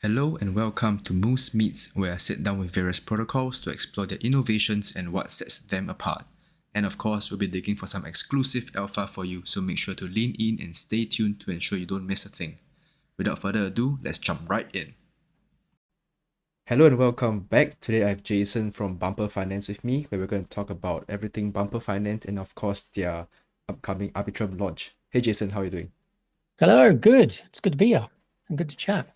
Hello and welcome to Moose Meets, where I sit down with various protocols to explore their innovations and what sets them apart. And of course, we'll be digging for some exclusive alpha for you, so make sure to lean in and stay tuned to ensure you don't miss a thing. Without further ado, let's jump right in. Hello and welcome back. Today I have Jason from Bumper Finance with me, where we're going to talk about everything Bumper Finance and of course their upcoming Arbitrum launch. Hey Jason, how are you doing? Hello, good. It's good to be here and good to chat.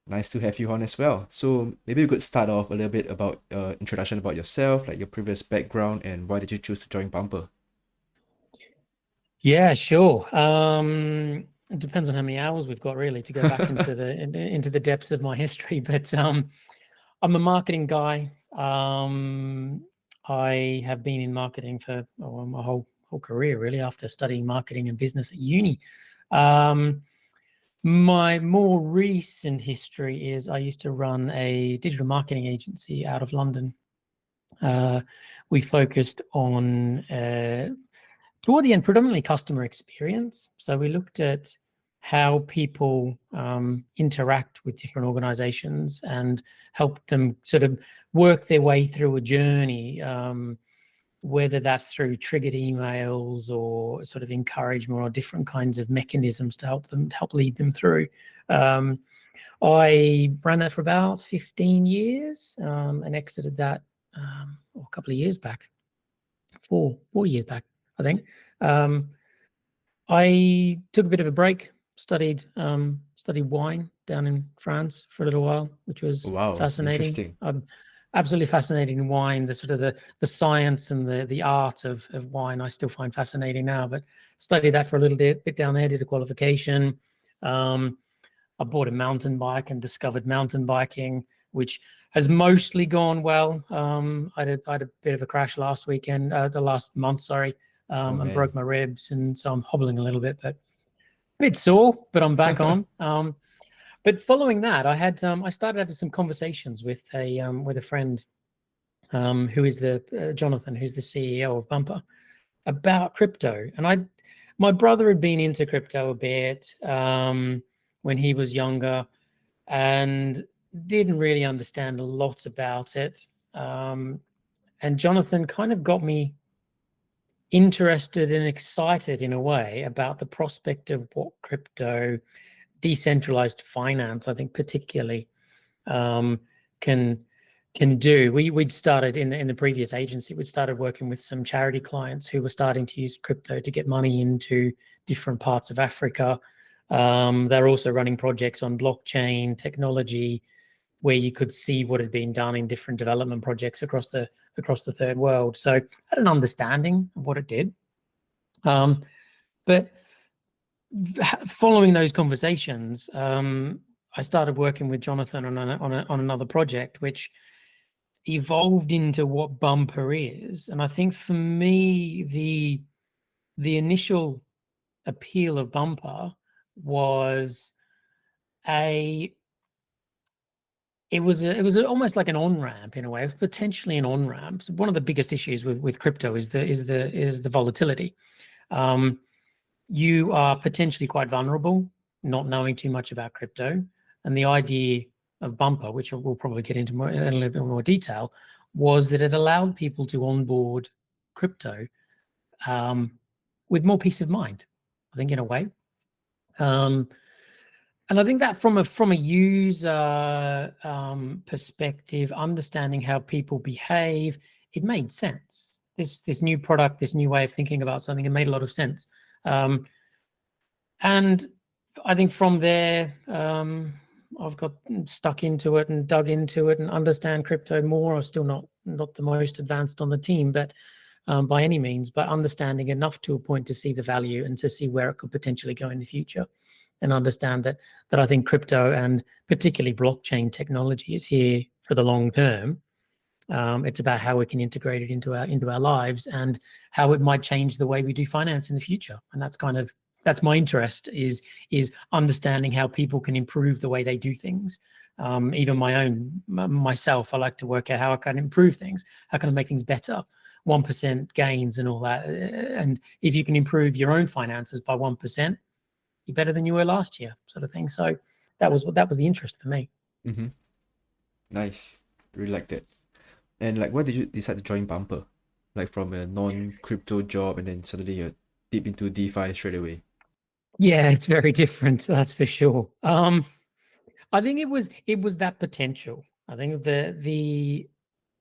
Nice to have you on as well. So maybe we could start off a little bit about introduction about yourself, like your previous background, and why did you choose to join Bumper? Yeah, sure. It depends on how many hours we've got really to go back into the depths of my history. But I'm a marketing guy. I have been in marketing for my whole career really after studying marketing and business at uni. My more recent history is I used to run a digital marketing agency out of London. We focused on toward the end, predominantly customer experience. So we looked at how people interact with different organizations and help them sort of work their way through a journey, whether that's through triggered emails or sort of encouragement or different kinds of mechanisms to help lead them through. I ran that for about 15 years and exited that a couple of years back, four years back, I think. I took a bit of a break, studied wine down in France for a little while, which was Wow, fascinating. interesting. Absolutely fascinating in wine, the sort of the science and the art of wine I still find fascinating now, but studied that for a little bit down there, did a qualification. I bought a mountain bike and discovered mountain biking, which has mostly gone well. I had a bit of a crash last month, sorry, Oh and man. broke my ribs, and so I'm hobbling a little bit, but a bit sore, but I'm back on. But following that, I started having some conversations with a friend who is Jonathan, who's the CEO of Bumper, about crypto. And my brother had been into crypto a bit when he was younger, and didn't really understand a lot about it. And Jonathan kind of got me interested and excited in a way about the prospect of what crypto, decentralized finance, I think particularly, can do. We'd started in the previous agency. We'd started working with some charity clients who were starting to use crypto to get money into different parts of Africa. They're also running projects on blockchain technology, where you could see what had been done in different development projects across the third world. So I had an understanding of what it did. But following those conversations, I started working with Jonathan on another project, which evolved into what Bumper is. And I think for me, the initial appeal of Bumper was it was almost like an on-ramp in a way, potentially an on-ramp. So one of the biggest issues with crypto is the volatility. You are potentially quite vulnerable, not knowing too much about crypto. And the idea of Bumper, which we'll probably get into in a little bit more detail, was that it allowed people to onboard crypto with more peace of mind, I think, in a way. And I think that from a user perspective, understanding how people behave, it made sense. This new product, this new way of thinking about something, it made a lot of sense. And I think from there, I've got stuck into it and dug into it and understand crypto more. I'm still not the most advanced on the team, but by any means, but understanding enough to a point to see the value and to see where it could potentially go in the future, and understand that I think crypto and particularly blockchain technology is here for the long term. It's about how we can integrate it into our lives and how it might change the way we do finance in the future. And that's my interest, is understanding how people can improve the way they do things. Even myself, I like to work out how I can improve things. How can I make things better? 1% gains and all that. And if you can improve your own finances by 1%, you're better than you were last year, sort of thing. So that was the interest for me. Mm-hmm. Nice. Really like that. And like, why did you decide to join Bumper? Like from a non-crypto job and then suddenly you're deep into DeFi straight away. Yeah, it's very different, that's for sure. I think it was that potential. I think the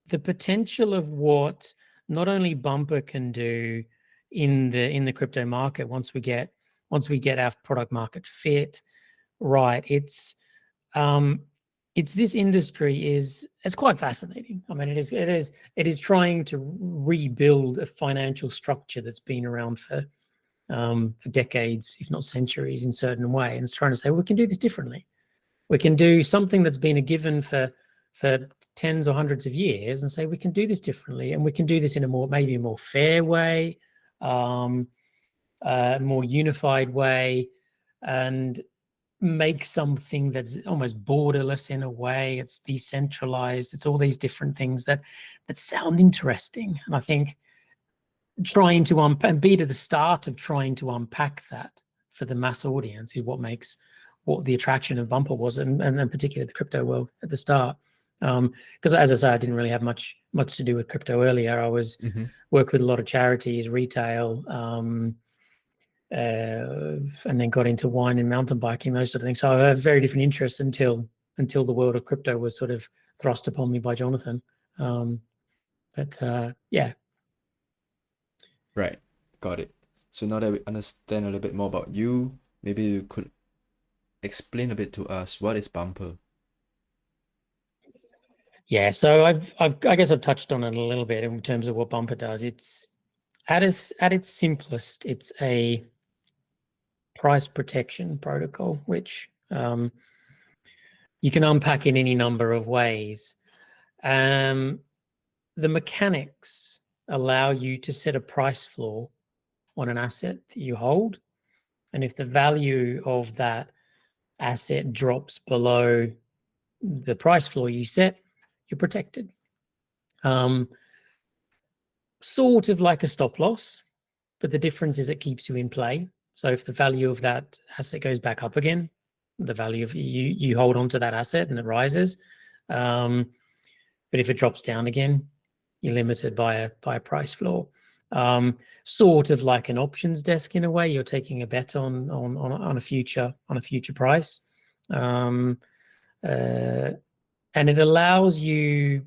potential of what not only Bumper can do in the crypto market once we get our product market fit right. It's this industry it's quite fascinating. I mean, it is trying to rebuild a financial structure that's been around for decades, if not centuries, in certain way, and it's trying to say, well, we can do this differently. We can do something that's been a given for tens or hundreds of years, and say we can do this differently, and we can do this in maybe a more fair way, more unified way, and make something that's almost borderless in a way. It's decentralized. It's all these different things that sound interesting, and I think trying to and be to the start of trying to unpack that for the mass audience is what the attraction of Bumper was, and particularly the crypto world at the start. Because as I say, I didn't really have much to do with crypto earlier. I was Mm-hmm. worked with a lot of charities, retail, and then got into wine and mountain biking, those sort of things. So I have very different interests until the world of crypto was sort of thrust upon me by Jonathan. Yeah. Right. Got it. So now that we understand a little bit more about you, maybe you could explain a bit to us what is Bumper? Yeah, so I guess I've touched on it a little bit in terms of what Bumper does. It's at its simplest, it's a price protection protocol, which you can unpack in any number of ways. The mechanics allow you to set a price floor on an asset that you hold, and if the value of that asset drops below the price floor you set, you're protected. Sort of like a stop loss, but the difference is it keeps you in play. So if the value of that asset goes back up again, the value of you hold on to that asset and it rises. But if it drops down again, you're limited by a price floor. Sort of like an options desk in a way. You're taking a bet on a future price, and it allows you.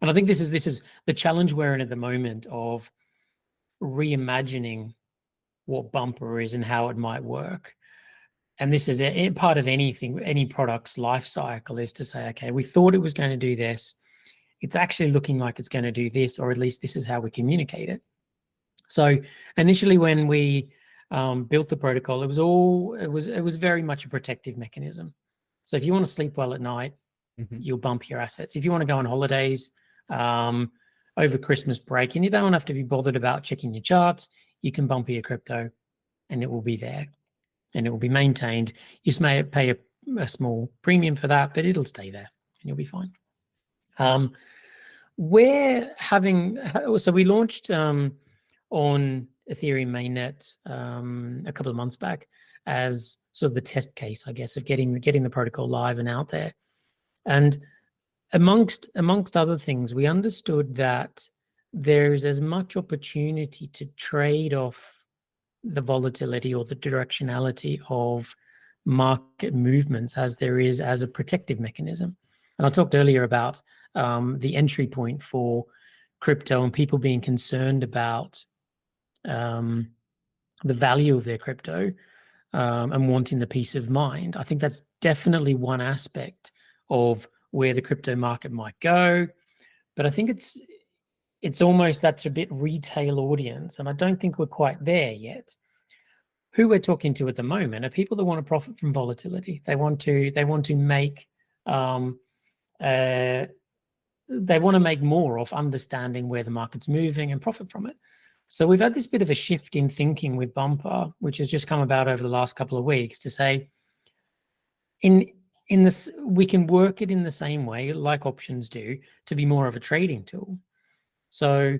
And I think this is the challenge we're in at the moment of reimagining what Bumper is and how it might work. And this is a part of any product's life cycle, is to say, okay, we thought it was going to do this. It's actually looking like it's going to do this, or at least this is how we communicate it. So initially, when we built the protocol, it was very much a protective mechanism. So if you want to sleep well at night, Mm-hmm. you'll bump your assets. If you want to go on holidays over Christmas break, and you don't have to be bothered about checking your charts, you can bump your crypto, and it will be there, and it will be maintained. You may pay a small premium for that, but it'll stay there, and you'll be fine. So we launched on Ethereum mainnet a couple of months back as sort of the test case, I guess, of getting the protocol live and out there. And amongst other things, we understood that there's as much opportunity to trade off the volatility or the directionality of market movements as there is as a protective mechanism. And I talked earlier about the entry point for crypto and people being concerned about the value of their crypto and wanting the peace of mind. I think that's definitely one aspect of where the crypto market might go. But I think it's almost that's a bit retail audience, and I don't think we're quite there yet. Who we're talking to at the moment are people that want to profit from volatility. They want to make they want to make more of understanding where the market's moving and profit from it. So we've had this bit of a shift in thinking with Bumper, which has just come about over the last couple of weeks, to say in this we can work it in the same way like options do, to be more of a trading tool. So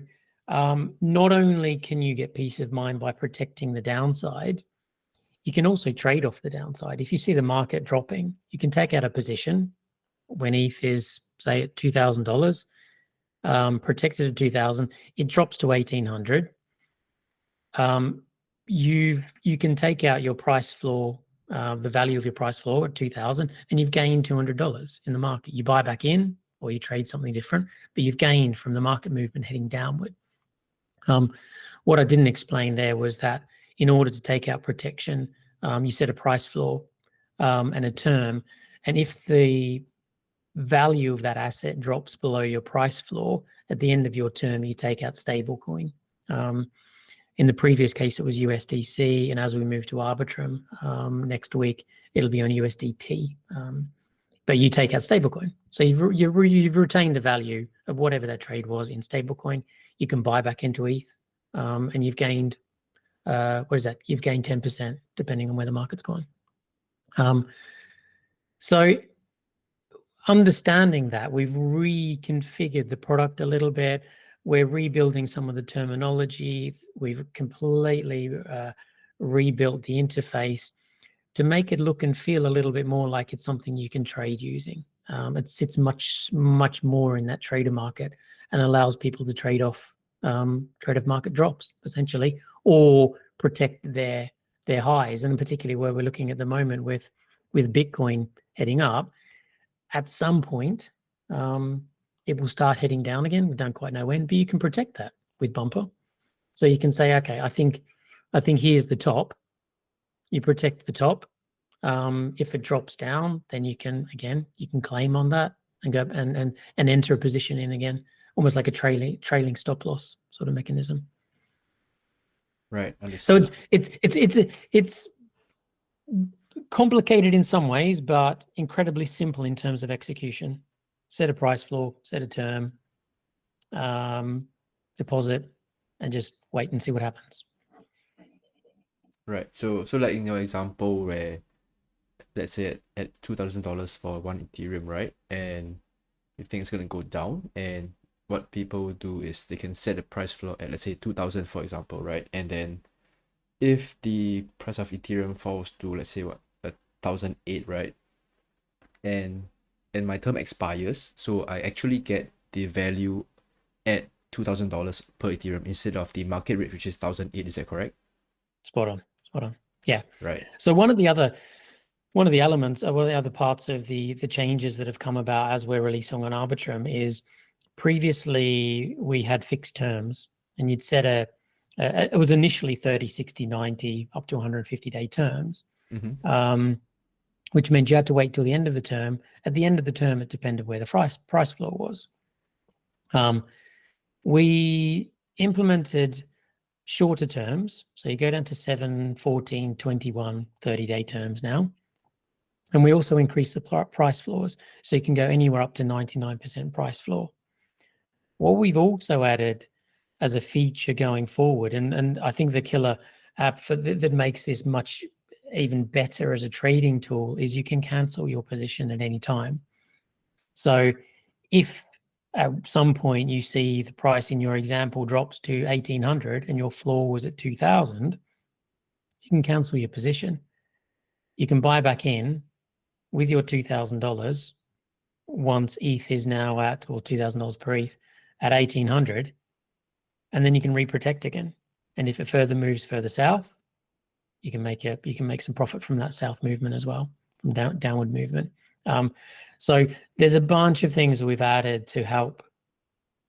not only can you get peace of mind by protecting the downside, you can also trade off the downside. If you see the market dropping, you can take out a position when ETH is, say, at $2,000, protected at 2,000, it drops to 1,800. You can take out your price floor, the value of your price floor at 2,000, and you've gained $200 in the market. You buy back in, or you trade something different, but you've gained from the market movement heading downward. What I didn't explain there was that in order to take out protection, you set a price floor and a term, and if the value of that asset drops below your price floor, at the end of your term, you take out stablecoin. In the previous case, it was USDC, and as we move to Arbitrum next week, it'll be on USDT. But you take out stablecoin, so you've retained the value of whatever that trade was in stablecoin. You can buy back into ETH, and you've gained what is that? You've gained 10% depending on where the market's gone. So understanding that, we've reconfigured the product a little bit. We're rebuilding some of the terminology. We've completely rebuilt the interface to make it look and feel a little bit more like it's something you can trade using. It sits much more in that trader market and allows people to trade off market drops, essentially, or protect their highs. And particularly where we're looking at the moment with Bitcoin heading up, at some point, it will start heading down again. We don't quite know when, but you can protect that with Bumper. So you can say, okay, I think here's the top. You protect the top. If it drops down, then you can claim on that and go and enter a position in again, almost like a trailing stop loss sort of mechanism. Right. Understood. So it's complicated in some ways, but incredibly simple in terms of execution. Set a price floor, set a term, deposit, and just wait and see what happens. Right. So like in your example where, let's say at $2,000 for one Ethereum, right? And you think it's gonna go down, and what people do is they can set a price floor at, let's say, 2,000, for example, right? And then if the price of Ethereum falls to, let's say, 1,008, right? And my term expires, so I actually get the value at $2,000 per Ethereum instead of the market rate, which is 1,008. Is that correct? Spot on. Yeah. Right. So one of the other elements, one of the other parts of the changes that have come about as we're releasing on Arbitrum is previously we had fixed terms, and you'd set it was initially 30, 60, 90, up to 150-day terms. Mm-hmm. Which meant you had to wait till the end of the term. At the end of the term, it depended where the price floor was. We implemented shorter terms. So you go down to 7, 14, 21, 30-day terms now. And we also increased the price floors. So you can go anywhere up to 99% price floor. What we've also added as a feature going forward, and I think the killer app that makes this much even better as a trading tool, is you can cancel your position at any time. So if at some point you see the price in your example drops to 1,800 and your floor was at 2,000, you can cancel your position. You can buy back in with your $2,000 once ETH is now at, or $2,000 per ETH at 1,800, and then you can reprotect again. And if it further moves further south, you can make some profit from that south movement as well, from downward movement. So there's a bunch of things that we've added to help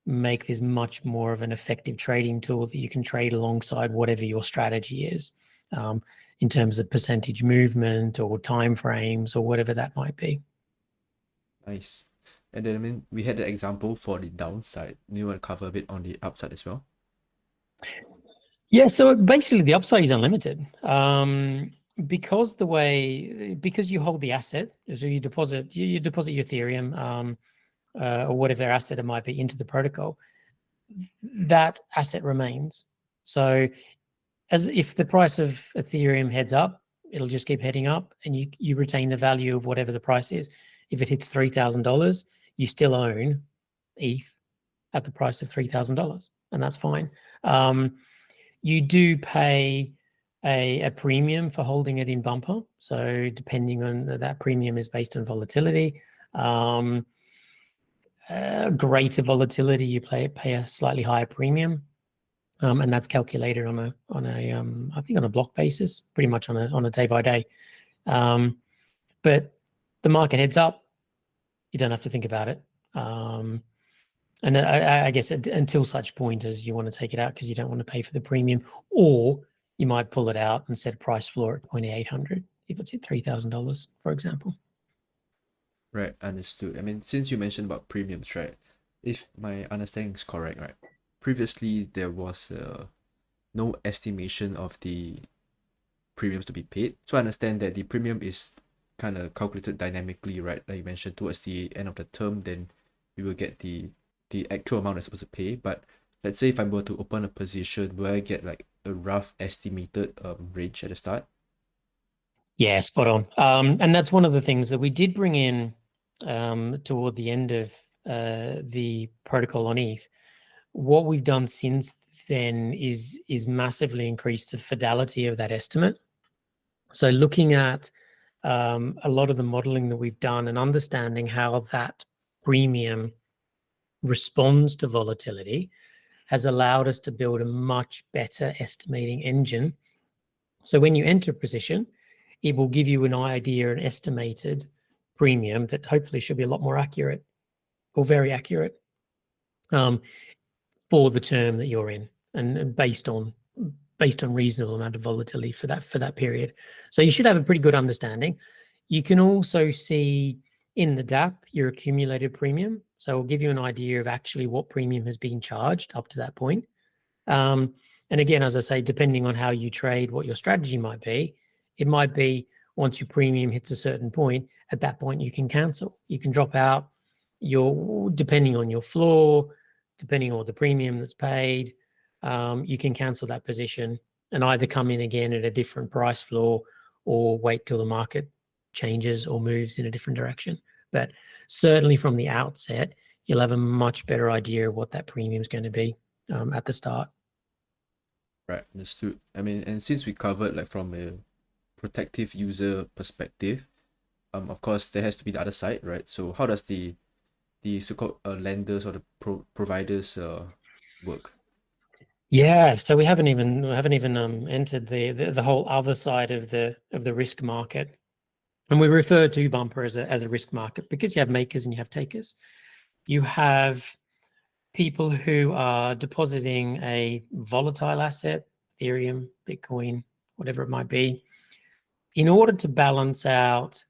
make this much more of an effective trading tool that you can trade alongside whatever your strategy is, in terms of percentage movement or time frames or whatever that might be. Nice. And then we had the example for the downside. Do you want to cover a bit on the upside as well? Yeah, so basically the upside is unlimited. Because you hold the asset, so you deposit your Ethereum or whatever asset it might be into the protocol, that asset remains. So as if the price of Ethereum heads up, it'll just keep heading up, and you retain the value of whatever the price is. If it hits $3,000, you still own ETH at the price of $3,000, and that's fine. You do pay a premium for holding it in Bumper. So depending on that premium is based on volatility. Greater volatility, you pay a slightly higher premium, and that's calculated on a I think on a block basis, pretty much on a day by day. But the market heads up, you don't have to think about it. And I guess until such point as you want to take it out because you don't want to pay for the premium, or you might pull it out and set a price floor at 2,800 if it's at $3,000, for example. Right, understood. I mean, since you mentioned about premiums, right? If my understanding is correct, right? Previously, there was no estimation of the premiums to be paid. So I understand that the premium is kind of calculated dynamically, right? Like you mentioned, towards the end of the term, then we will get the actual amount I'm supposed to pay. But let's say if I were to open a position, will I get like a rough estimated range at the start? Yeah, spot on. And that's one of the things that we did bring in toward the end of the protocol on ETH. What we've done since then is massively increase the fidelity of that estimate. So looking at a lot of the modeling that we've done and understanding how that premium responds to volatility has allowed us to build a much better estimating engine. So when you enter a position, it will give you an idea, an estimated premium that hopefully should be a lot more accurate or very accurate for the term that you're in, and based on reasonable amount of volatility for that period. So you should have a pretty good understanding. You can also see in the DApp your accumulated premium. So it'll give you an idea of actually what premium has been charged up to that point. And again, as I say, depending on how you trade, what your strategy might be, it might be once your premium hits a certain point, at that point you can cancel. You can drop out depending on your floor, depending on the premium that's paid, you can cancel that position and either come in again at a different price floor or wait till the market changes or moves in a different direction. But certainly from the outset, you'll have a much better idea of what that premium is going to be at the start. Right, understood. I mean, and since we covered like from a protective user perspective, of course there has to be the other side, right? So how does the so-called lenders or the providers work? Yeah, so we haven't even entered the whole other side of the risk market, and we refer to Bumper as a risk market because you have makers and you have takers. You have people who are depositing a volatile asset, Ethereum, Bitcoin, whatever it might be, in order to balance out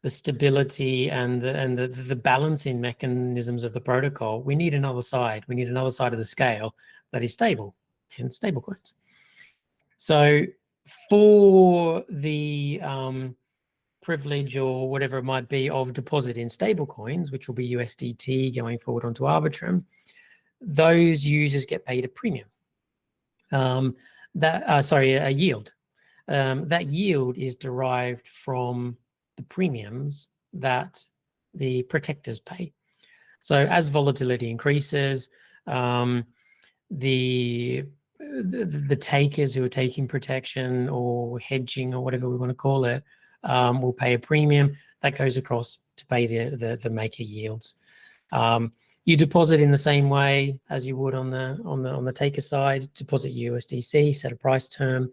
the stability and the balancing mechanisms of the protocol. We need another side. We need another side of the scale that is stable, and stablecoins. So for the privilege or whatever it might be of deposit in stablecoins, which will be USDT going forward onto Arbitrum, those users get paid a premium. A yield. That yield is derived from the premiums that the protectors pay. So as volatility increases, the takers who are taking protection or hedging or whatever we want to call it will pay a premium that goes across to pay the maker yields. You deposit in the same way as you would on the taker side. Deposit USDC, set a price term.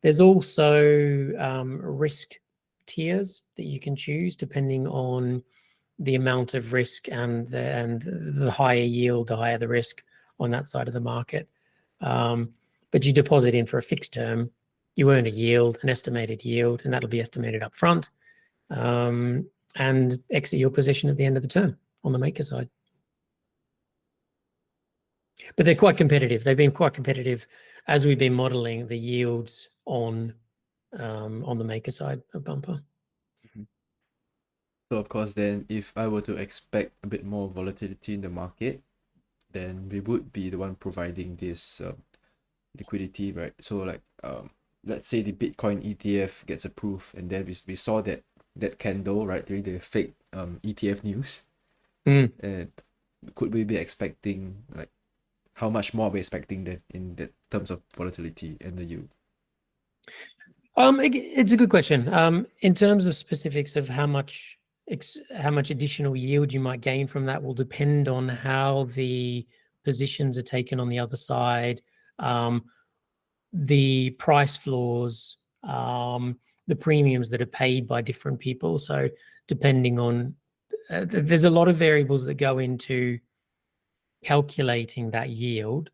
There's also risk tiers that you can choose depending on the amount of risk and the higher yield, the higher the risk on that side of the market. But you deposit in for a fixed term, you earn a yield, an estimated yield, and that'll be estimated up front, and exit your position at the end of the term on the maker side. But they're quite competitive. They've been quite competitive as we've been modeling the yields on the maker side of Bumper. Mm-hmm. So of course, then if I were to expect a bit more volatility in the market, then we would be the one providing this liquidity, right? So like let's say the Bitcoin ETF gets approved, and then we saw that candle right during the fake ETF news. And could we be expecting, like, how much more are we expecting then in the terms of volatility and the yield? It's a good question. In terms of specifics of how much how much additional yield you might gain from that will depend on how the positions are taken on the other side, the price floors, the premiums that are paid by different people. So depending on, there's a lot of variables that go into calculating that yield.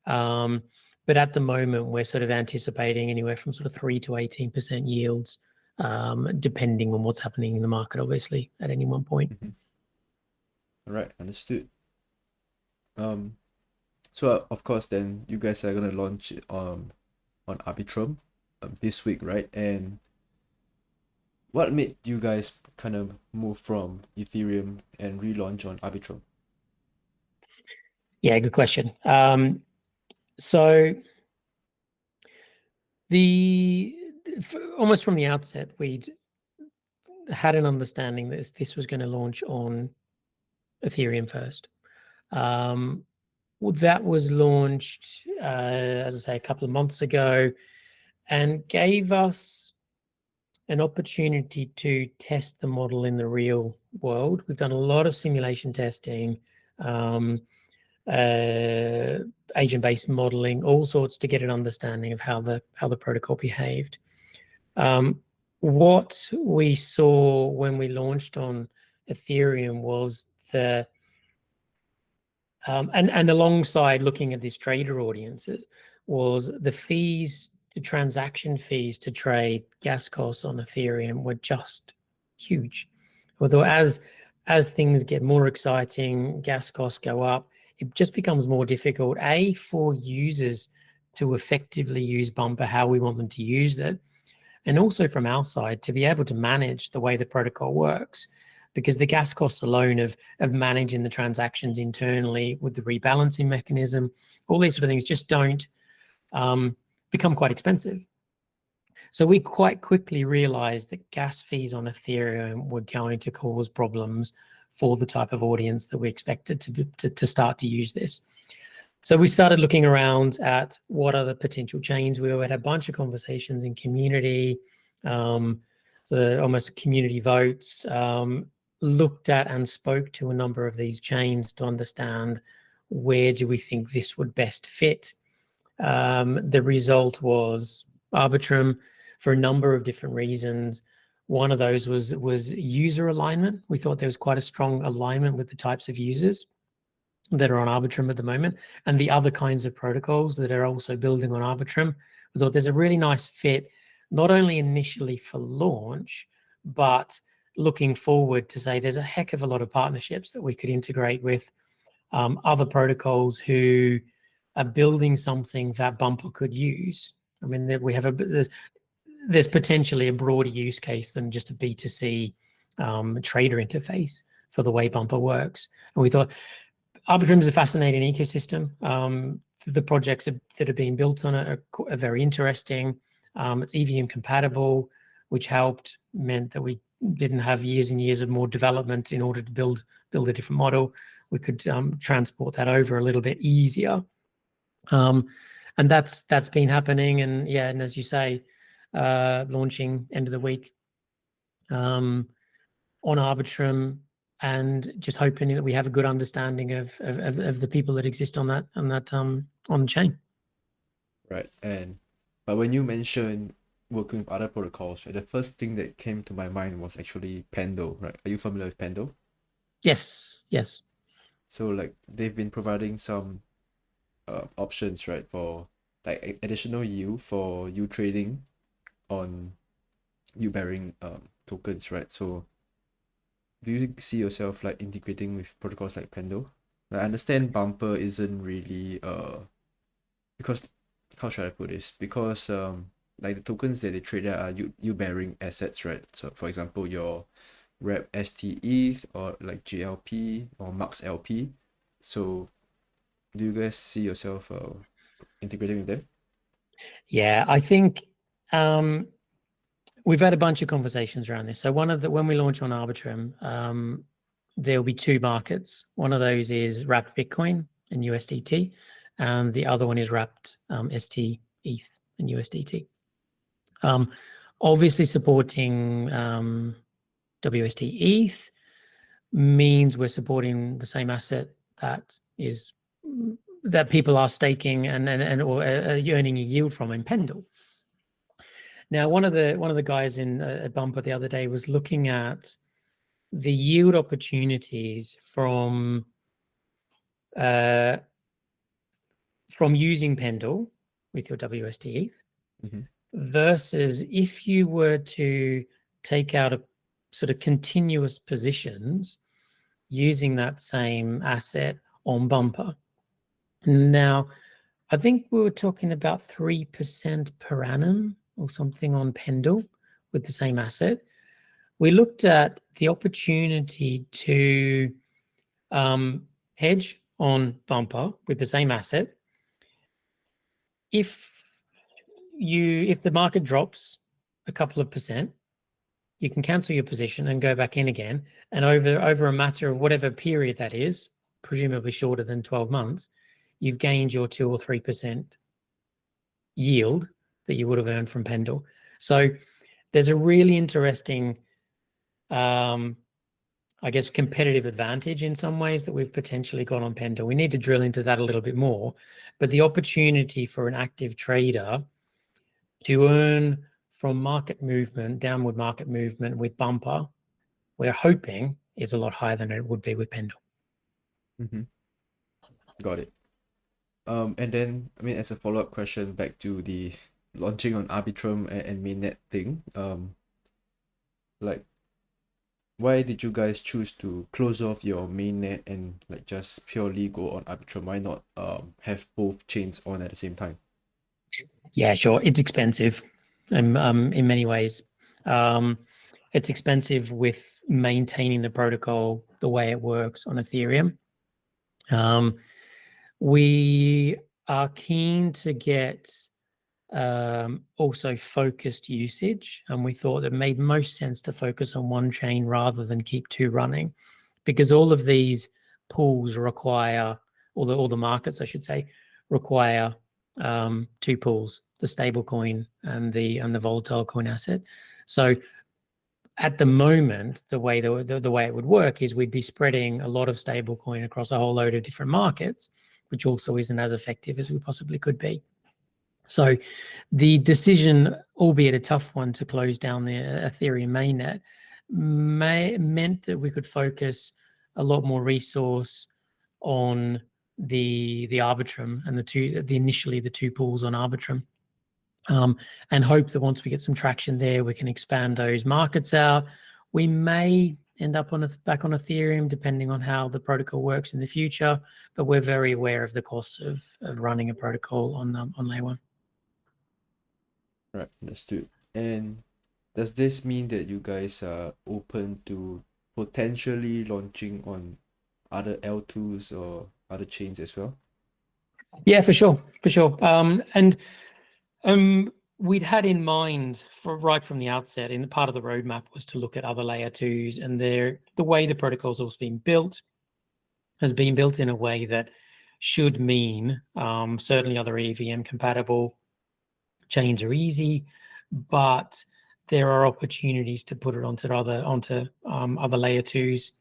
But at the moment, we're sort of anticipating anywhere from sort of 3 to 18% yields, depending on what's happening in the market, obviously, at any one point. All right, understood. So of course, then you guys are gonna launch it on Arbitrum this week, right? And what made you guys kind of move from Ethereum and relaunch on Arbitrum? Yeah, good question. So almost from the outset, we'd had an understanding that this was going to launch on Ethereum first. That was launched, as I say, a couple of months ago, and gave us an opportunity to test the model in the real world. We've done a lot of simulation testing, agent-based modeling, all sorts, to get an understanding of how the protocol behaved. What we saw when we launched on Ethereum was and alongside looking at this trader audience, was the fees, the transaction fees to trade gas costs on Ethereum were just huge. Although as things get more exciting, gas costs go up, it just becomes more difficult, for users to effectively use Bumper how we want them to use it, and also from our side to be able to manage the way the protocol works, because the gas costs alone of managing the transactions internally with the rebalancing mechanism, all these sort of things just don't become quite expensive. So we quite quickly realized that gas fees on Ethereum were going to cause problems for the type of audience that we expected to start to use this. So we started looking around at what are the potential chains. We had a bunch of conversations in community, so almost community votes, looked at and spoke to a number of these chains to understand where do we think this would best fit. The result was Arbitrum for a number of different reasons. One of those was user alignment. We thought there was quite a strong alignment with the types of users that are on Arbitrum at the moment, and the other kinds of protocols that are also building on Arbitrum. We thought there's a really nice fit, not only initially for launch, but looking forward to say there's a heck of a lot of partnerships that we could integrate with other protocols who are building something that Bumper could use. I mean, we have there's potentially a broader use case than just a B2C trader interface for the way Bumper works. And we thought Arbitrum is a fascinating ecosystem. The projects that are being built on it are very interesting. It's EVM compatible, which meant that we didn't have years and years of more development in order to build a different model. We could transport that over a little bit easier. And that's been happening. And yeah, and as you say, launching end of the week on Arbitrum, and just hoping that we have a good understanding of the people that exist on the chain. Right. But when you mentioned working with other protocols, right, the first thing that came to my mind was actually Pando, right? Are you familiar with Pando? Yes. So like they've been providing some options, right, for like additional yield for you trading on you bearing tokens, right? So do you see yourself like integrating with protocols like Pando? I understand Bumper isn't really because how should I put this? Because like the tokens that they trade are you bearing assets, right? So for example, your Rep ST ETH or like GLP or Max LP. So do you guys see yourself integrating with them? Yeah, I think we've had a bunch of conversations around this. So when we launch on Arbitrum, there'll be two markets. One of those is wrapped Bitcoin and USDT, and the other one is wrapped ST ETH and USDT. Obviously supporting WST ETH means we're supporting the same asset that people are staking and or earning a yield from in Pendle. Now, one of the guys at Bumper the other day was looking at the yield opportunities from using Pendle with your WST ETH versus if you were to take out a sort of continuous positions using that same asset on Bumper. Now, I think we were talking about 3% per annum or something on Pendle with the same asset. We looked at the opportunity to hedge on Bumper with the same asset. If the market drops a couple of percent, you can cancel your position and go back in again. And over a matter of whatever period that is, presumably shorter than 12 months, you've gained your 2 or 3% yield that you would have earned from Pendle. So there's a really interesting, I guess, competitive advantage in some ways that we've potentially got on Pendle. We need to drill into that a little bit more. But the opportunity for an active trader to earn from market movement, downward market movement with Bumper, we're hoping is a lot higher than it would be with Pendle. Got it. And then, I mean, as a follow-up question back to the launching on Arbitrum and mainnet thing, like, why did you guys choose to close off your mainnet and like just purely go on Arbitrum? Why not have both chains on at the same time? Yeah, sure. It's expensive in many ways. It's expensive with maintaining the protocol the way it works on Ethereum. We are keen to get also focused usage, and we thought it made most sense to focus on one chain rather than keep two running, because all of these pools require, all the markets, I should say, require two pools, the stable coin and the volatile coin asset. So at the moment, the way it would work is we'd be spreading a lot of stable coin across a whole load of different markets, which also isn't as effective as we possibly could be. So the decision, albeit a tough one, to close down the Ethereum mainnet meant that we could focus a lot more resource on the Arbitrum and initially the two pools on Arbitrum, and hope that once we get some traction there, we can expand those markets out. We may end up back on Ethereum, depending on how the protocol works in the future, but we're very aware of the costs of running a protocol on layer 1. Right, understood. And does this mean that you guys are open to potentially launching on other L2s or other chains as well? Yeah, for sure. We'd had in mind right from the outset, in the part of the roadmap, was to look at other layer 2s, and the way the protocol's also been built has been built in a way that should mean certainly other EVM compatible chains are easy, but there are opportunities to put it onto other layer 2s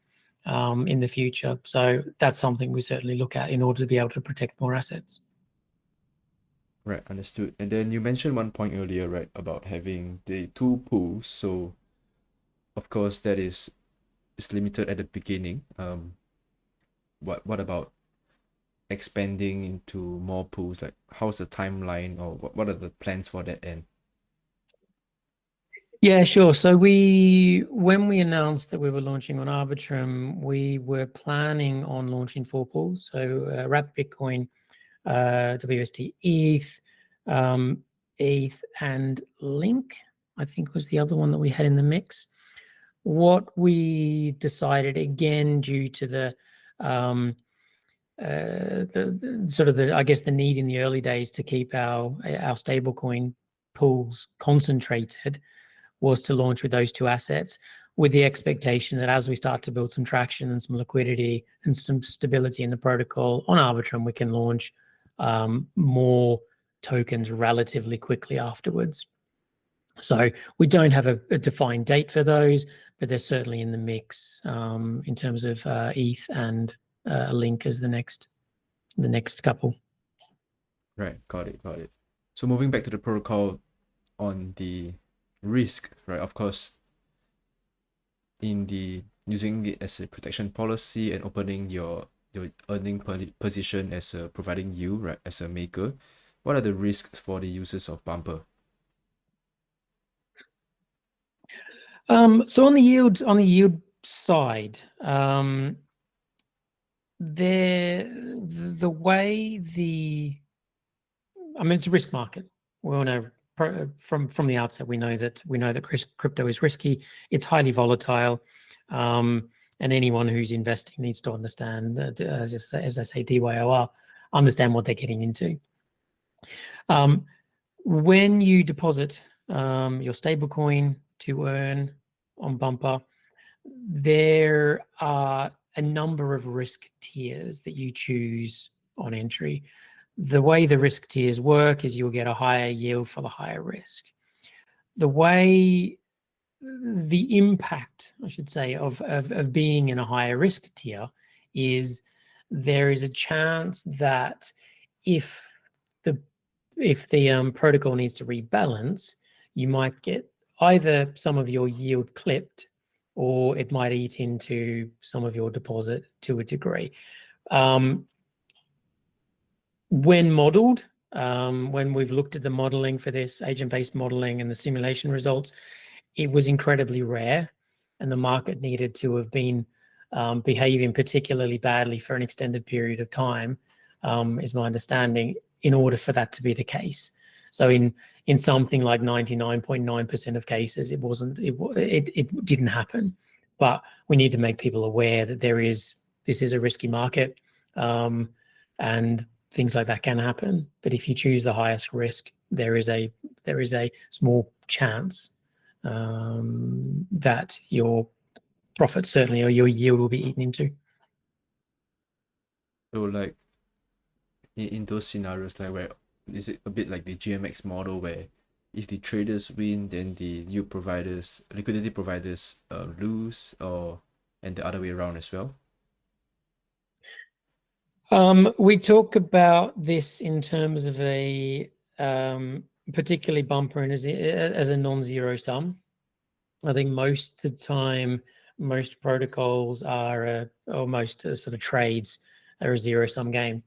in the future. So that's something we certainly look at in order to be able to protect more assets. Right, understood. And then you mentioned one point earlier, right, about having the two pools. So of course that is limited at the beginning. What about expanding into more pools? Like, how's the timeline, or what are the plans for that end? Yeah, sure. So when we announced that we were launching on Arbitrum, we were planning on launching 4 pools. So Wrap Bitcoin, WST ETH, ETH, and Link, I think, was the other one that we had in the mix. What we decided, again, due to the I guess the need in the early days to keep our stablecoin pools concentrated, was to launch with those 2 assets, with the expectation that as we start to build some traction and some liquidity and some stability in the protocol on Arbitrum, we can launch more tokens relatively quickly afterwards. So we don't have a defined date for those, but they're certainly in the mix in terms of ETH and Link as the next couple. Right, got it. So moving back to the protocol on the risk, right? Of course, in the using it as a protection policy and opening your earning position as a providing yield, right, as a maker, what are the risks for the users of Bumper? So on the yield side, the way it's a risk market. We all know from the outset. We know that crypto is risky. It's highly volatile, and anyone who's investing needs to understand that, as I say, DYOR, understand what they're getting into. When you deposit your stablecoin to earn on Bumper, there are a number of risk tiers that you choose on entry. The way the risk tiers work is you'll get a higher yield for the higher risk. The way the impact, I should say, of being in a higher risk tier is there is a chance that if the protocol needs to rebalance, you might get either some of your yield clipped, or it might eat into some of your deposit to a degree. When modeled, when we've looked at the modeling for this, agent-based modeling and the simulation results, it was incredibly rare, and the market needed to have been behaving particularly badly for an extended period of time, is my understanding, in order for that to be the case. So in something like 99.9% of cases, it didn't happen. But we need to make people aware that this is a risky market, and things like that can happen. But if you choose the highest risk, there is a small chance that your profit, certainly, or your yield, will be eaten into. So like in those scenarios, like where is it a bit like the GMX model where if the traders win, then the liquidity providers lose, and the other way around as well? We talk about this in terms of a particularly Bumper and as a non-zero sum. I think most of the time, most protocols are, or most sort of trades are a zero-sum game.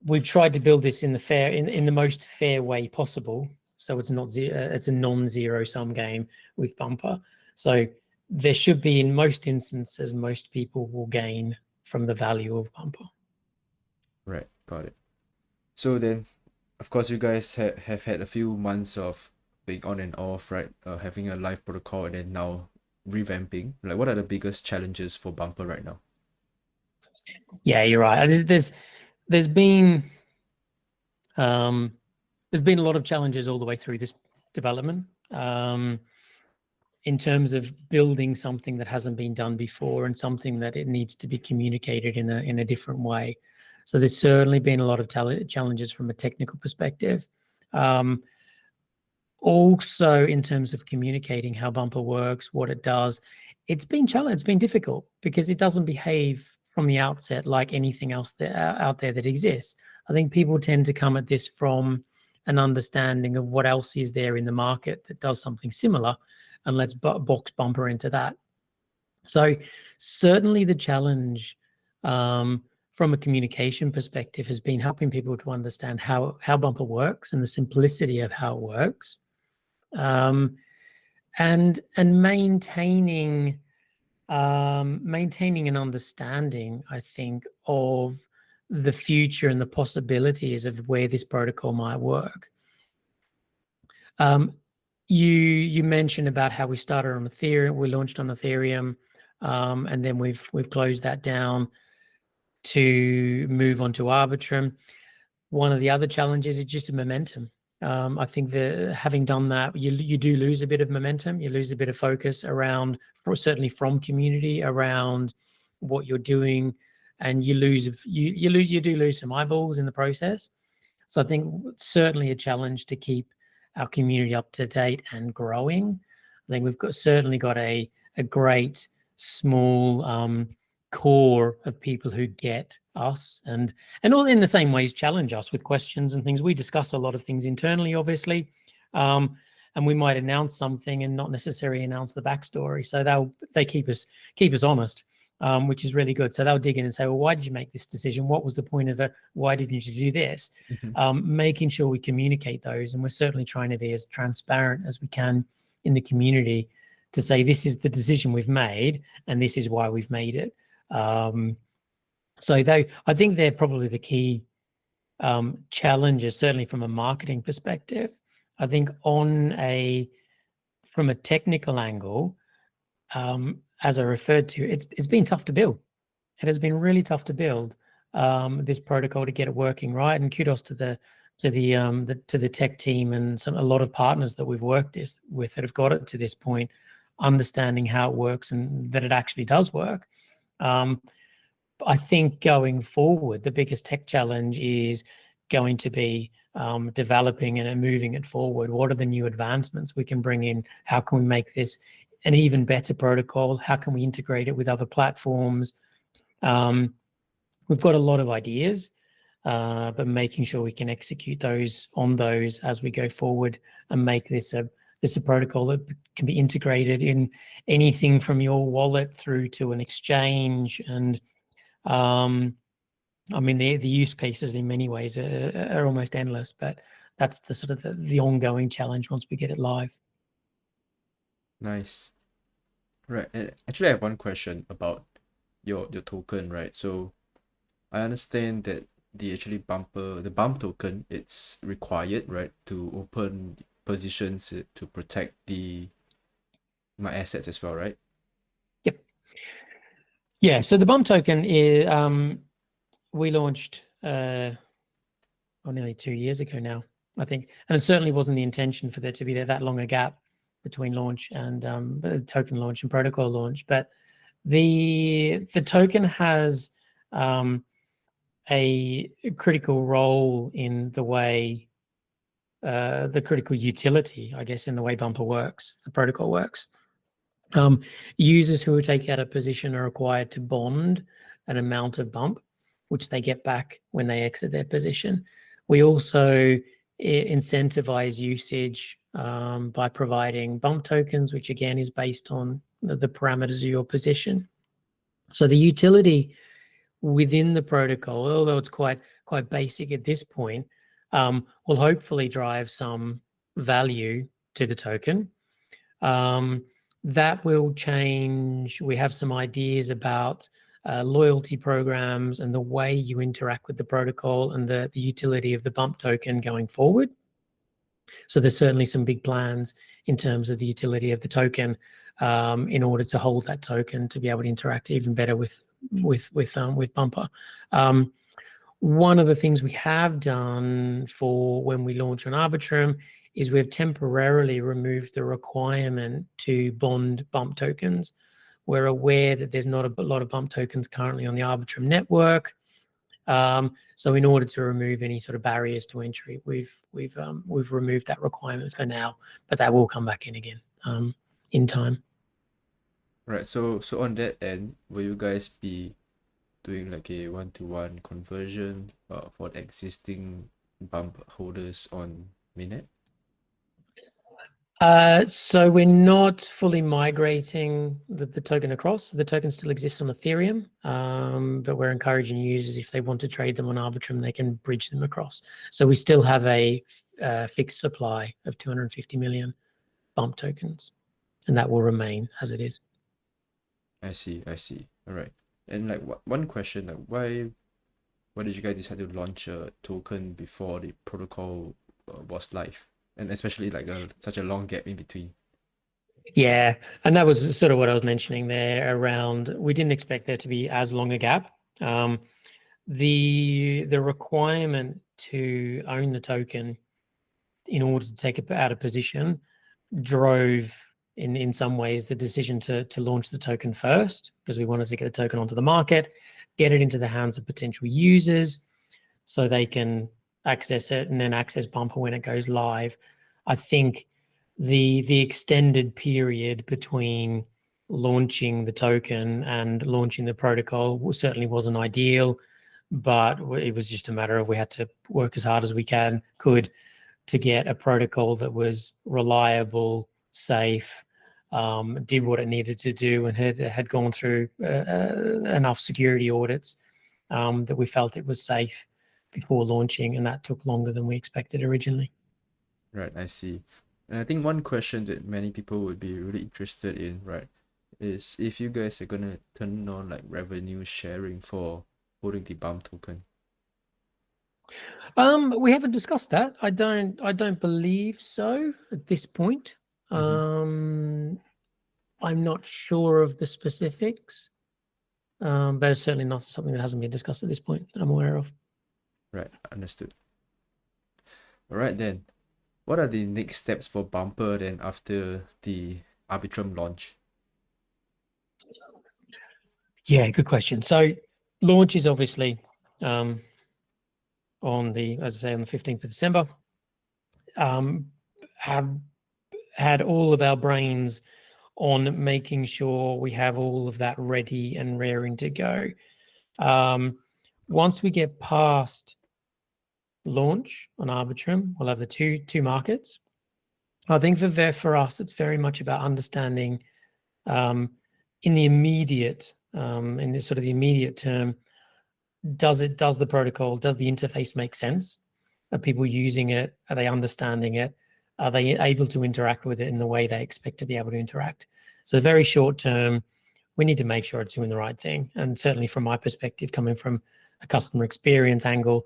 We've tried to build this in the most fair way possible, so it's not it's a non-zero-sum game with Bumper. So there should be, in most instances, most people will gain from the value of Bumper. Right, got it. So then, of course, you guys have had a few months of being on and off, right? Having a live protocol and then now revamping. Like, what are the biggest challenges for Bumper right now? Yeah, you're right. There's been a lot of challenges all the way through this development, in terms of building something that hasn't been done before and something that it needs to be communicated in a different way. So there's certainly been a lot of challenges from a technical perspective. Also, in terms of communicating how Bumper works, what it does, it's been challenged. It's been difficult because it doesn't behave from the outset like anything else out there that exists. I think people tend to come at this from an understanding of what else is there in the market that does something similar, and let's box Bumper into that. So certainly the challenge from a communication perspective has been helping people to understand how Bumper works and the simplicity of how it works, and maintaining an understanding, I think, of the future and the possibilities of where this protocol might work. You mentioned about how we started on Ethereum, we launched on Ethereum, and then we've closed that down to move on to Arbitrum. One of the other challenges is just momentum. I think that having done that, you do lose a bit of momentum. You lose a bit of focus around, certainly from community, around what you're doing, and you do lose some eyeballs in the process. So I think certainly a challenge to keep our community up to date and growing. I think we've certainly got a great small core of people who get us and all in the same ways challenge us with questions and things. We discuss a lot of things internally, obviously, and we might announce something and not necessarily announce the backstory. So they keep us honest, which is really good. So they'll dig in and say, well, why did you make this decision? What was the point of it? Why didn't you do this? Making sure we communicate those, and we're certainly trying to be as transparent as we can in the community to say this is the decision we've made and this is why we've made it. So I think they're probably the key challenges, certainly from a marketing perspective. I think from a technical angle, as I referred to, it's been tough to build. It has been really tough to build this protocol to get it working right. And kudos to the tech team and a lot of partners that we've worked with that have got it to this point, understanding how it works and that it actually does work. I think going forward, the biggest tech challenge is going to be developing and moving it forward. What are the new advancements we can bring in? How can we make this an even better protocol? How can we integrate it with other platforms? We've got a lot of ideas, but making sure we can execute on those as we go forward and make this a protocol that can be integrated in anything from your wallet through to an exchange. And I mean, the use cases in many ways are almost endless, but that's the sort of the ongoing challenge once we get it live. Nice. Right. And actually, I have one question about your token, right? So I understand that the bump token, it's required, right, to open positions to protect my assets as well, right? Yep. Yeah. So the bump token is we launched nearly 2 years ago now, I think, and it certainly wasn't the intention for there to be that long a gap between launch and token launch and protocol launch. But the token has a critical role in the way the critical utility, I guess, in the way Bumper works, the protocol works. Users who take out a position are required to bond an amount of bump, which they get back when they exit their position. We also incentivize usage by providing bump tokens, which again is based on the parameters of your position. So the utility within the protocol, although it's quite basic at this point, will hopefully drive some value to the token. That will change. We have some ideas about loyalty programs and the way you interact with the protocol and the utility of the bump token going forward. So there's certainly some big plans in terms of the utility of the token in order to hold that token to be able to interact even better with Bumper. One of the things we have done for when we launch on Arbitrum is we've temporarily removed the requirement to bond bump tokens. We're aware that there's not a lot of bump tokens currently on the Arbitrum network. So in order to remove any sort of barriers to entry, we've removed that requirement for now, but that will come back in again in time. Right. So on that end, will you guys be doing like a one-to-one conversion for the existing bump holders on mainnet? So we're not fully migrating the token across. The token still exists on Ethereum, but we're encouraging users, if they want to trade them on Arbitrum, they can bridge them across. So we still have a fixed supply of 250 million bump tokens, and that will remain as it is. I see. All right. And like one question, like why did you guys decide to launch a token before the protocol was live? And especially like such a long gap in between. Yeah, and that was sort of what I was mentioning there around, we didn't expect there to be as long a gap. The requirement to own the token in order to take it out of position drove in some ways the decision to launch the token first, because we wanted to get the token onto the market, get it into the hands of potential users so they can access it and then access Bumper when it goes live. I think the extended period between launching the token and launching the protocol certainly wasn't ideal, but it was just a matter of we had to work as hard as we could to get a protocol that was reliable, safe, did what it needed to do, and had gone through enough security audits that we felt it was safe before launching, and that took longer than we expected originally. Right, I see. And I think one question that many people would be really interested in, right, is if you guys are gonna turn on like revenue sharing for holding the BUMP token. We haven't discussed that. I don't believe so at this point. I'm not sure of the specifics, but it's certainly not something that hasn't been discussed at this point that I'm aware of. Right, understood. All right then. What are the next steps for Bumper then after the Arbitrum launch? Yeah, good question. So launch is obviously on the, as I say, on the 15th of December. Have had all of our brains on making sure we have all of that ready and raring to go. Once we get past launch on Arbitrum, we'll have the two markets. I think for us, it's very much about understanding in the immediate, in this sort of the immediate term, does the protocol, does the interface make sense? Are people using it? Are they understanding it? Are they able to interact with it in the way they expect to be able to interact? So very short term, we need to make sure it's doing the right thing. And certainly from my perspective, coming from a customer experience angle,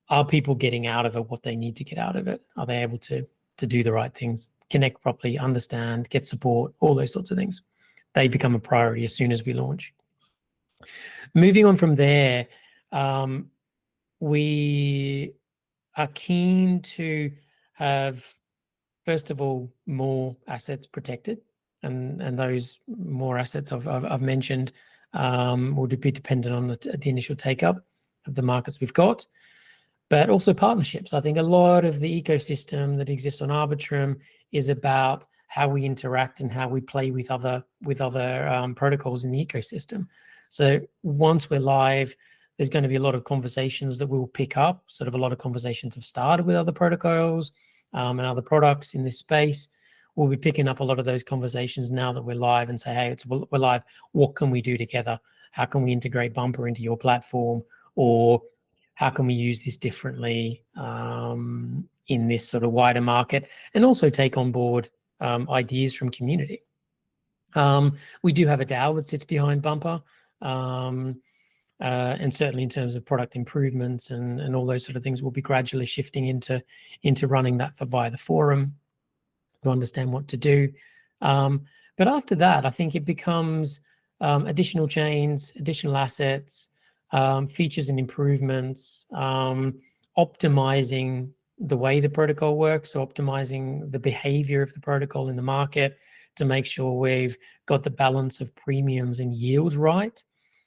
are people getting out of it what they need to get out of it? Are they able to do the right things, connect properly, understand, get support, all those sorts of things? They become a priority as soon as we launch. Moving on from there, we are keen to have, first of all, more assets protected, and those more assets I've mentioned would be dependent on the initial take-up of the markets we've got, but also partnerships. I think a lot of the ecosystem that exists on Arbitrum is about how we interact and how we play with other protocols in the ecosystem. So once we're live, there's going to be a lot of conversations that we'll pick up. Sort of a lot of conversations have started with other protocols and other products in this space. We'll be picking up a lot of those conversations now that we're live and say, hey, we're live. What can we do together? How can we integrate Bumper into your platform? Or how can we use this differently in this sort of wider market? And also take on board ideas from community. We do have a DAO that sits behind Bumper. And certainly in terms of product improvements and all those sort of things, we'll be gradually shifting into running that via the forum to understand what to do. But after that, I think it becomes additional chains, additional assets, features and improvements, optimizing the way the protocol works, so optimizing the behavior of the protocol in the market to make sure we've got the balance of premiums and yields right.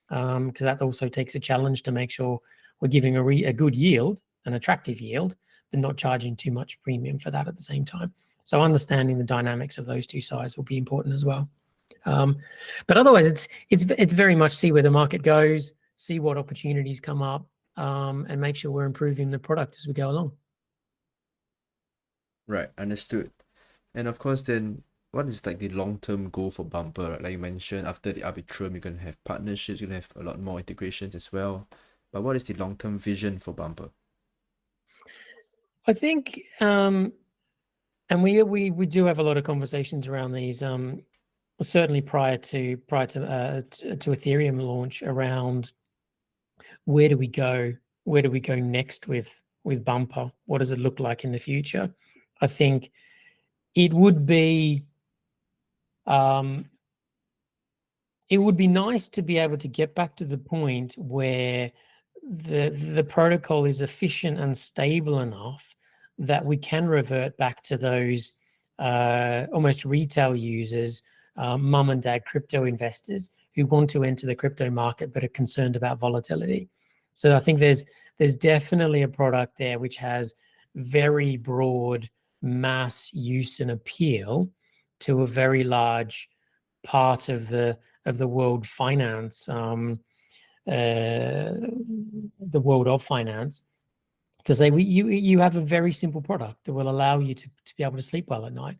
Because that also takes a challenge to make sure we're giving a good yield, an attractive yield, but not charging too much premium for that at the same time. So understanding the dynamics of those two sides will be important as well. But otherwise, it's very much see where the market goes, see what opportunities come up, and make sure we're improving the product as we go along. Right, understood. And of course, then what is like the long-term goal for Bumper? Right? Like you mentioned, after the Arbitrum, you're gonna have partnerships, you're gonna have a lot more integrations as well. But what is the long-term vision for Bumper? I think, and we do have a lot of conversations around these. Certainly prior to Ethereum launch, around where do we go next with Bumper? What does it look like in the future? I think it would be nice to be able to get back to the point where the protocol is efficient and stable enough that we can revert back to those almost retail users, mum and dad crypto investors who want to enter the crypto market but are concerned about volatility. So I think there's definitely a product there which has very broad mass use and appeal to a very large part of the world finance, the world of finance, to say you have a very simple product that will allow you to be able to sleep well at night.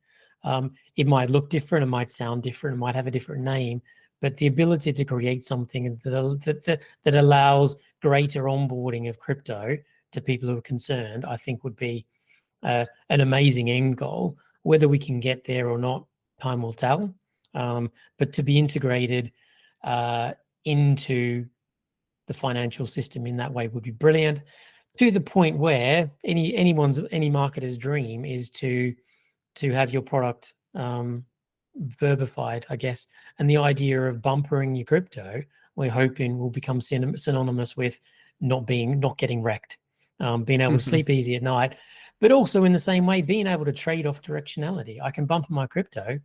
It might look different, it might sound different, it might have a different name, but the ability to create something that allows greater onboarding of crypto to people who are concerned, I think would be an amazing end goal. Whether we can get there or not, time will tell. But to be integrated into the financial system in that way would be brilliant, to the point where any marketer's dream is to have your product verbified, I guess. And the idea of bumpering your crypto, we're hoping will become synonymous with not getting wrecked, being able to sleep easy at night, but also in the same way, being able to trade off directionality. I can bump my crypto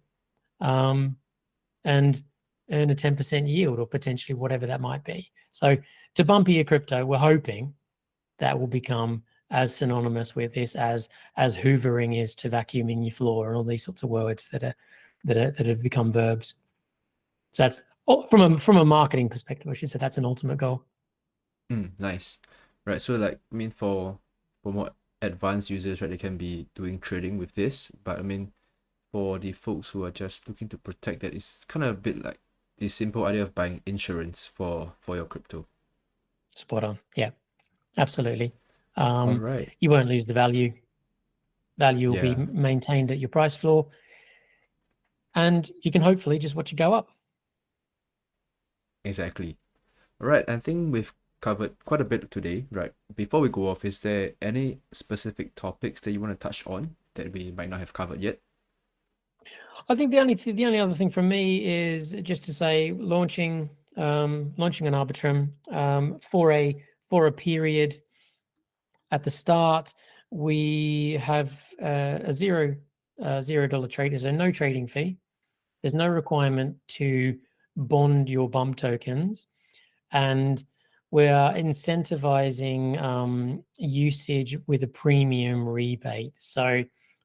and earn a 10% yield, or potentially whatever that might be. So to bump your crypto, we're hoping that will become as synonymous with this as hoovering is to vacuuming your floor, and all these sorts of words that have become verbs. So that's from a marketing perspective, I should say, that's an ultimate goal. Nice. Right. So like, I mean, for more advanced users, right, they can be doing trading with this. But I mean, for the folks who are just looking to protect that, it's kind of a bit like the simple idea of buying insurance for your crypto. Spot on. Yeah, absolutely. All right. You won't lose the value. Value will be maintained at your price floor, and you can hopefully just watch it go up. Exactly. All right. I think we've covered quite a bit today, right? Before we go off, is there any specific topics that you want to touch on that we might not have covered yet? I think the only other thing from me is just to say launching an Arbitrum for a period. At the start, we have a $0 trade. There's no trading fee. There's no requirement to bond your bump tokens, and we are incentivizing usage with a premium rebate. So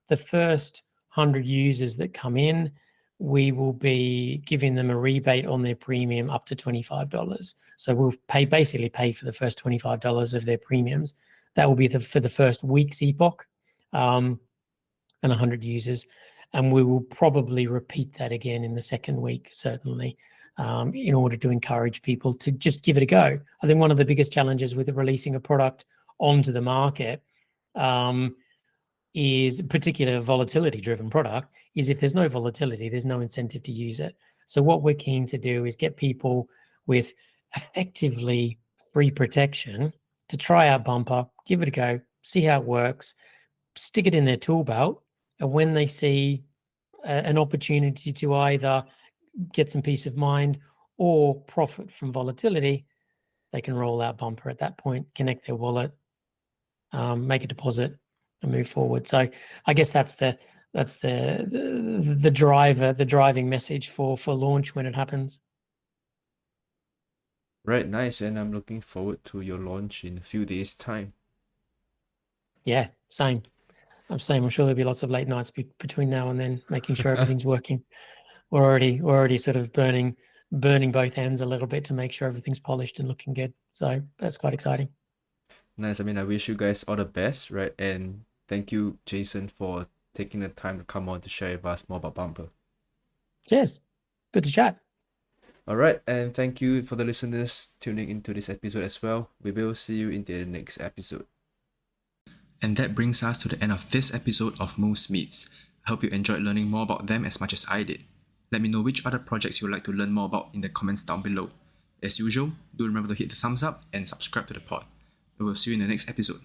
the first 100 users that come in, we will be giving them a rebate on their premium up to $25. So we'll basically pay for the first $25 of their premiums. That will be for the first week's epoch, and 100 users. And we will probably repeat that again in the second week, certainly, in order to encourage people to just give it a go. I think one of the biggest challenges with releasing a product onto the market is, particular volatility-driven product, is if there's no volatility, there's no incentive to use it. So what we're keen to do is get people with effectively free protection to try out Bumper, give it a go, see how it works, stick it in their tool belt, and when they see an opportunity to either get some peace of mind or profit from volatility, they can roll out Bumper at that point, connect their wallet, make a deposit, and move forward. So I guess that's the driving message for launch when it happens. Right, nice. And I'm looking forward to your launch in a few days' time. Yeah, same. I'm sure there'll be lots of late nights between now and then, making sure everything's working. We're already sort of burning both ends a little bit to make sure everything's polished and looking good. So that's quite exciting. Nice. I mean, I wish you guys all the best, right? And thank you, Jason, for taking the time to come on to share with us more about Bumper. Cheers. Good to chat. All right, and thank you for the listeners tuning into this episode as well. We will see you in the next episode. And that brings us to the end of this episode of Most Meets. I hope you enjoyed learning more about them as much as I did. Let me know which other projects you would like to learn more about in the comments down below. As usual, do remember to hit the thumbs up and subscribe to the pod. We will see you in the next episode.